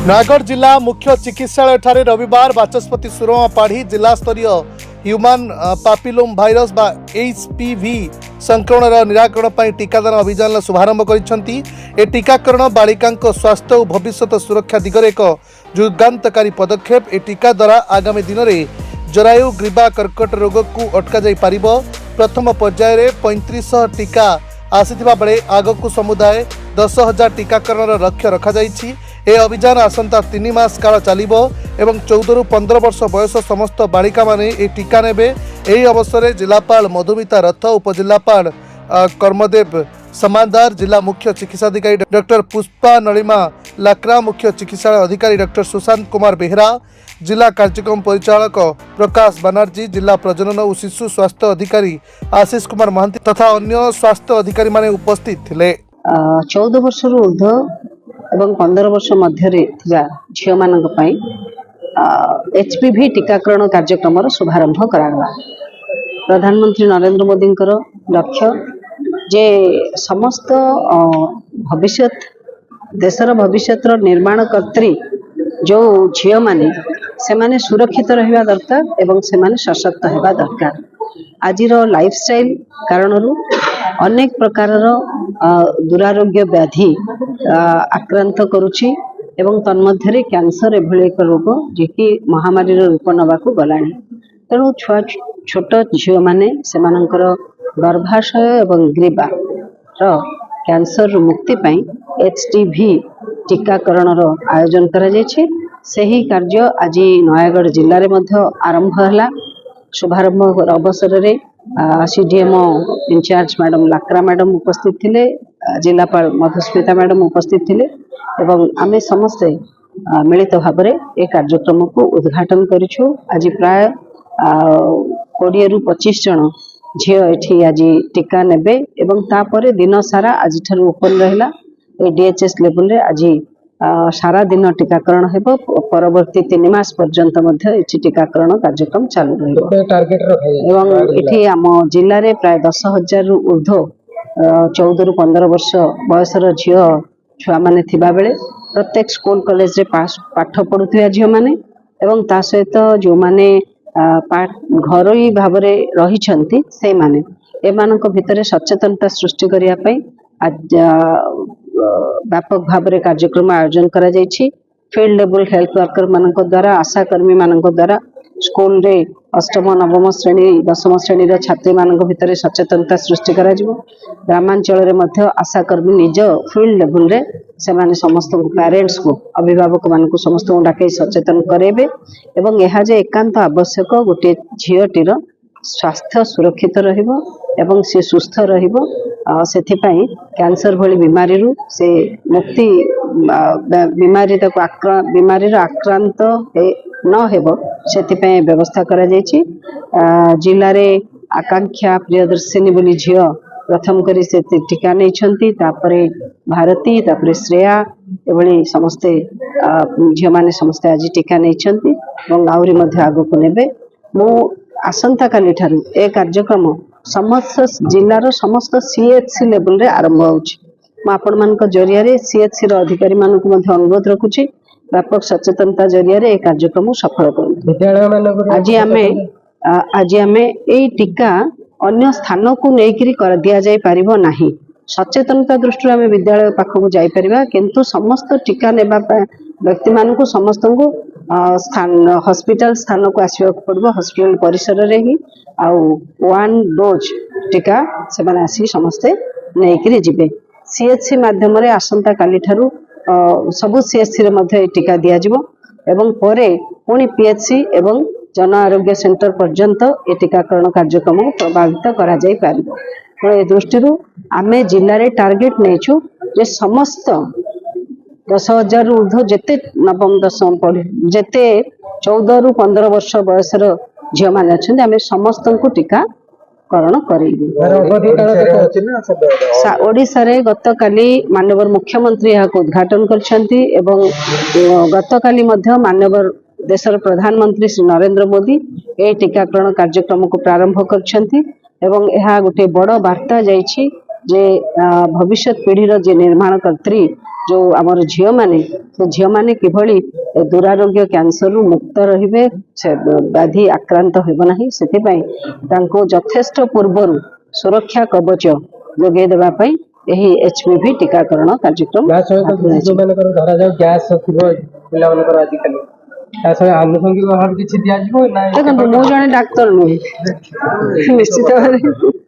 नयागढ़ जिला मुख्य चिकित्सालय ठारे रविवार बाचस्पति सुरमा पाढ़ी जिला स्तरीय ह्यूमन पापिलोम भाइरस बा एचपीवी संक्रमण निराकरण पर टीकादान अभियान शुभारंभ कर टीकाकरण बालिका स्वास्थ्य और भविष्य सुरक्षा दिगरे एक युगांतकारी पदक्षेप। ए टीका द्वारा आगामी दिन में जरायु ग्रीवा कर्कट रोग को अटका जाई पारिबो। प्रथम पर्यायर 3500 टीका आसीथिबा बेले आगकू समुदाय 10,000 टीकाकरण लक्ष्य रखा जाइछि। ए अभियान आसंता 3 मास काल चलिबो एवं 14 रु 15 वर्ष बयस समस्त बालिका माने ए टीका नेबे। एही अवसर में जिलापाल मधुमिता रथ, उपजिलापाल कर्मदेव समादार, जिला मुख्य चिकित्साधिकारी डॉक्टर पुष्पा नलिमा लाक्रा, मुख्य चिकित्सालय अधिकारी डॉक्टर सुशांत कुमार बेहरा, जिला कार्यक्रम परिचालक प्रकाश बनर्जी, जिला प्रजनन और शिशु स्वास्थ्य अधिकारी आशीष कुमार महांती तथा अन्य स्वास्थ्य अधिकारी माने उपस्थित थिले। 14 वर्ष ऊर्ध्व एवं 15 वर्ष मध्य झील मान एचपीवी टीकाकरण कार्यक्रम शुभारंभ करागला। प्रधानमंत्री नरेंद्र मोदी लक्ष्य जे समस्त भविष्य देशर भविष्य निर्माण कर्त्री जो झील माने से माने सुरक्षित रहिबा दरकार एवं से माने सशक्त हेबा दरकार। आजिर लाइफस्टाइल कारण अनेक प्रकार दुरारोग्य व्याधि आक्रांत करुछि एवं तन्मध्यरे कैंसर एभली एक रोग जे कि महामारी रूप नबाकू गलाणी। तेणु छोट झील माने सेमानंकर गर्भाशय एवं ग्रीवा कैंसर मुक्ति पाई एचटीवी टीकाकरण आयोजन करा जायछि। सही कार्य आज नयागढ़ जिले में आरंभ है। शुभारंभ अवसर में CDMO in-charge madam Lakra madam उपस्थित थिले, जिलापाल मधुस्मिता मैडम उपस्थित थिले एवं आमे समस्ते मिलित भाव में ए कार्यक्रम को उद्घाटन करिछु। आज प्राय 20 रु 25 जन झील एठी आज टीका नेबे एवं तापरे दिन सारा आज ठारू ओपन रहिला। ए डीएचएस लेवल रे आज सारा दिन टीकाकरण हेबो। परवर्ती 3 मास पर्यंत मध्य एठी टीकाकरण कार्यक्रम चालू रहिबो। टार्गेट एवं एठी आम जिल्ला रे प्राय 10,000 रु ऊर्ध्व 14 रु 15 वर्ष बयसर झील छुआ माने थिबा बेले प्रत्येक स्कूल कॉलेज रे पाठ पढुथिया झील माने एवं ता सहित जो माने घरोई भाव रे रहिछंती से माने एमानक भितरे सचेतनता सृष्टि करिया पई आज व्यापक भाव में कार्यक्रम आयोजन करा जायछि। फील्ड लेवल हेल्थ वर्कर मानक द्वारा, आशा कर्मी मानक द्वारा स्कूल रे 8म 9म श्रेणी 10म श्रेणी छात्री मानक भितर सचेतनता सृष्टि करा जिवो। ग्रामांचल रे मध्य आशा कर्मी निज फील्ड लेवल रे से माने समस्त पेरेंट्स को अभिभावक मानक समस्त को डाके सचेतन करेबे एवं यह जे एकांत आवश्यक गोटे झीलटीर स्वास्थ्य सुरक्षित रहिबो एवं से सुस्थ रहिबो। सेथिपाई कैंसर भली बीमारी रु से मुक्ति बीमारी बीमारी आक्रांत न हेबो सेथिपाई व्यवस्था करा जायछि। जिल्ला रे आकांक्षा प्रियदर्शिनी बोली झील प्रथम करी से टीका नहीं छंती, तापरे भारती, तापरे श्रेया एभली समस्ते झील माने समस्ते आज टीका नहीं छंती एवं आउरी मध्य आगो को नेबे। मु आसंता काली ठारू ए कार्यक्रम समस्त जिलार समस्त सीएचसी लेवल रे आरंभ होउछि। म आपण मानक जरिया रे सीएचसी रो अधिकारी मानक मध्ये अनुरोध रखुछि व्यापक सचेतनता जरिया रे ए कार्यक्रम सफल करू। विद्यालय मानक आज आमे ए टीका अन्य स्थान को नेकिरी कर दिया जाय परिबो नाही। सचेतनता दृष्टि आमे विद्यालय पाखकु जाय परिबा, किंतु समस्त टीका नेबा व्यक्ति मानक समस्त को स्थान हॉस्पिटल स्थान को आसवा पड़ो। हॉस्पिटल परिसर रे ही आउ 1 डोज टीका से माने आसी समस्ते नेकिरी जिबे। सीएचसी माध्यम रे आसंता काली ठारू सबु सीएचसी रे मध्ये टीका दिया जिवो एवं परे पुणी पीएचसी एवं जन आरोग्य सेंटर पर्यंत ए टीकाकरण कार्यक्रम प्रभावित करा जाय पारिबो। ए दृष्टि आमे जिल्ला रे टार्गेट नेछु जे समस्त 10,000 ऊर्ध्व जेते नवम दशम पढ़े जेते 14 रु 15 वर्ष बयसर झील माने अछन आमे समस्त को टीकाकरण करेबे। ओडिसा रे गतकाली माननीय मुख्यमंत्री यह उद्घाटन करछंती एवं गतकाली मध्य माननीय देशर प्रधानमंत्री श्री नरेंद्र मोदी ए टीकाकरण कार्यक्रम को प्रारंभ करछंती एवं यह गोटे बड़ वार्ता जाइछि जे भविष्य पीढ़ीर जे निर्माणकर्त्री जो आमर झील मैंने से झील मैंने किभली दुरारोग्य कैंसर रु मुक्त रहिबे से व्याधि आक्रांत होइब नाही सेथिपई तांको यथेष्ट पूर्वरु सुरक्षा कवच जोगे देबा पई एही एचपीवी टीकाकरण कार्यक्रम या सहित जो मानकर धरा जाय गैस थिबो पिला मानकर आजि काली या सहित आनुषंगिक भाव किछि दिया जिवो ना देखो मो जने डाक्टर नुहे निश्चित भाବରେ